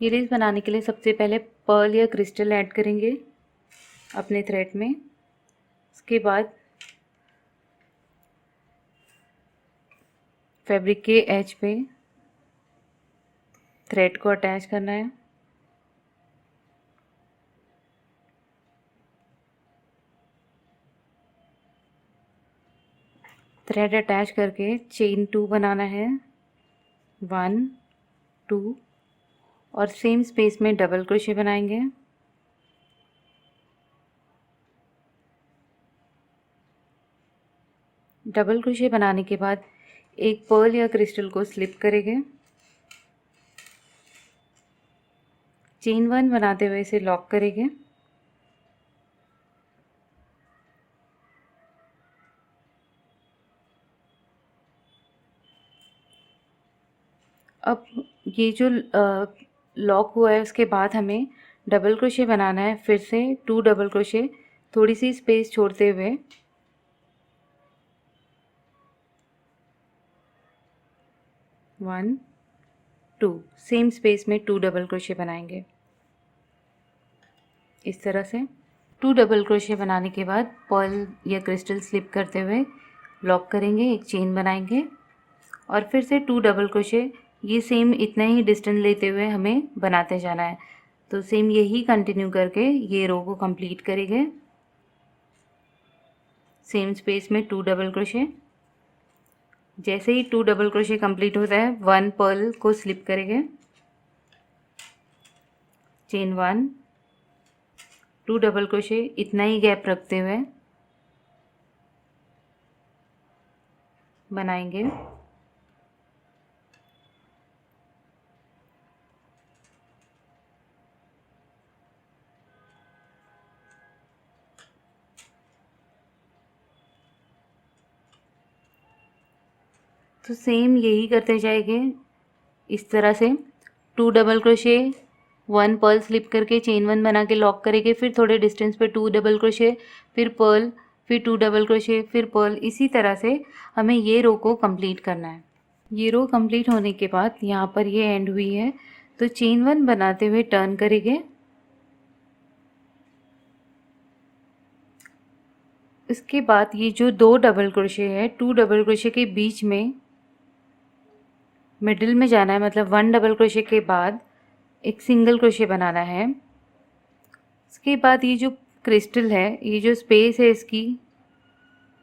ये लेस बनाने के लिए सबसे पहले पर्ल या क्रिस्टल ऐड करेंगे अपने थ्रेड में। उसके बाद फैब्रिक के एज पे थ्रेड को अटैच करना है। थ्रेड अटैच करके चेन 2 बनाना है, 1 2, और सेम स्पेस में डबल क्रोशे बनाएंगे। डबल क्रोशे बनाने के बाद एक पर्ल या क्रिस्टल को स्लिप करेंगे। चेन 1 बनाते हुए इसे लॉक करेंगे। अब ये जो लॉक हुआ है उसके बाद हमें डबल क्रोशे बनाना है। फिर से 2 डबल क्रोशे, थोड़ी सी स्पेस छोड़ते हुए 1 2, सेम स्पेस में 2 डबल क्रोशे बनाएंगे इस तरह से। 2 डबल क्रोशे बनाने के बाद पर्ल या क्रिस्टल स्लिप करते हुए लॉक करेंगे, एक चेन बनाएंगे और फिर से 2 डबल क्रोशे, ये सेम इतना ही डिस्टेंस लेते हुए हमें बनाते जाना है। तो सेम यही कंटिन्यू करके ये रो को कंप्लीट करेंगे। सेम स्पेस में 2 डबल क्रोशे। जैसे ही 2 डबल क्रोशे कंप्लीट होता है 1 पर्ल को स्लिप करेंगे, चेन 1, 2 डबल क्रोशे, इतना ही गैप रखते हुए बनाएंगे। तो सेम यही करते जाएंगे इस तरह से। 2 डबल क्रोशे, 1 पर्ल स्लिप करके चेन 1 बना के लॉक करेंगे, फिर थोड़े डिस्टेंस पे 2 डबल क्रोशे, फिर पर्ल, फिर 2 डबल क्रोशे, फिर पर्ल। इसी तरह से हमें ये रो को कंप्लीट करना है। ये रो कंप्लीट होने के बाद यहाँ पर ये एंड हुई है, तो चेन 1 बनाते हुए टर्न करेंगे। इसके बाद ये जो 2 डबल क्रोशे है, 2 डबल क्रोशे के बीच में मिडिल में जाना है, मतलब 1 डबल क्रोशे के बाद एक सिंगल क्रोशे बनाना है। इसके बाद ये जो क्रिस्टल है, ये जो स्पेस है इसकी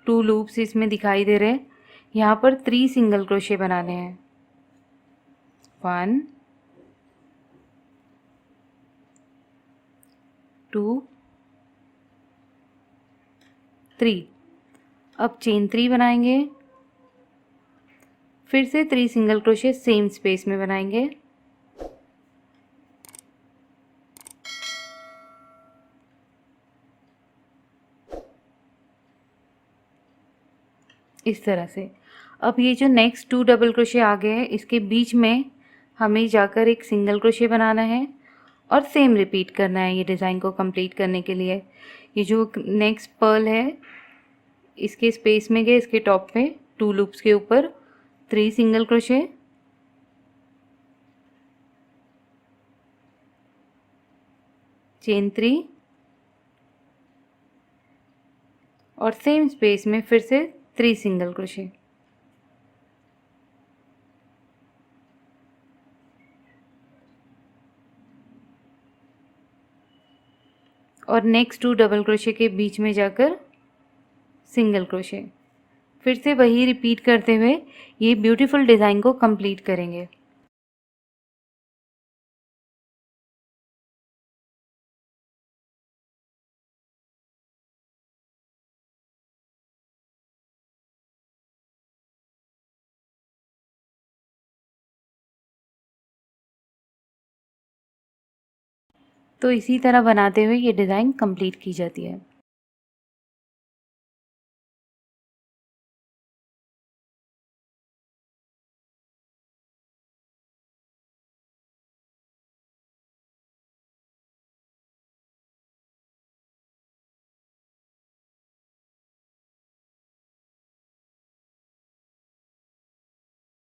2 लूप्स इसमें दिखाई दे रहे हैं, यहाँ पर 3 सिंगल क्रोशे बनाने हैं, 1 2 3। अब चेन 3 बनाएंगे, फिर से 3 सिंगल क्रोशे सेम स्पेस में बनाएंगे। इस तरह से। अब ये जो नेक्स्ट 2 डबल क्रोशे आ गए हैं, इसके बीच में हमें जाकर एक सिंगल क्रोशे बनाना है और सेम रिपीट करना है ये डिज़ाइन को कंप्लीट करने के लिए। ये जो नेक्स्ट पर्ल है, इसके स्पेस में गए, इसके टॉप पे 2 लूप्स के ऊपर 3 सिंगल क्रोशे, चेन 3 और सेम स्पेस में फिर से 3 सिंगल क्रोशे। और नेक्स्ट 2 डबल क्रोशे के बीच में जाकर सिंगल क्रोशे। फिर से वही रिपीट करते हुए ये ब्यूटीफुल डिज़ाइन को कंप्लीट करेंगे। तो इसी तरह बनाते हुए ये डिज़ाइन कंप्लीट की जाती है।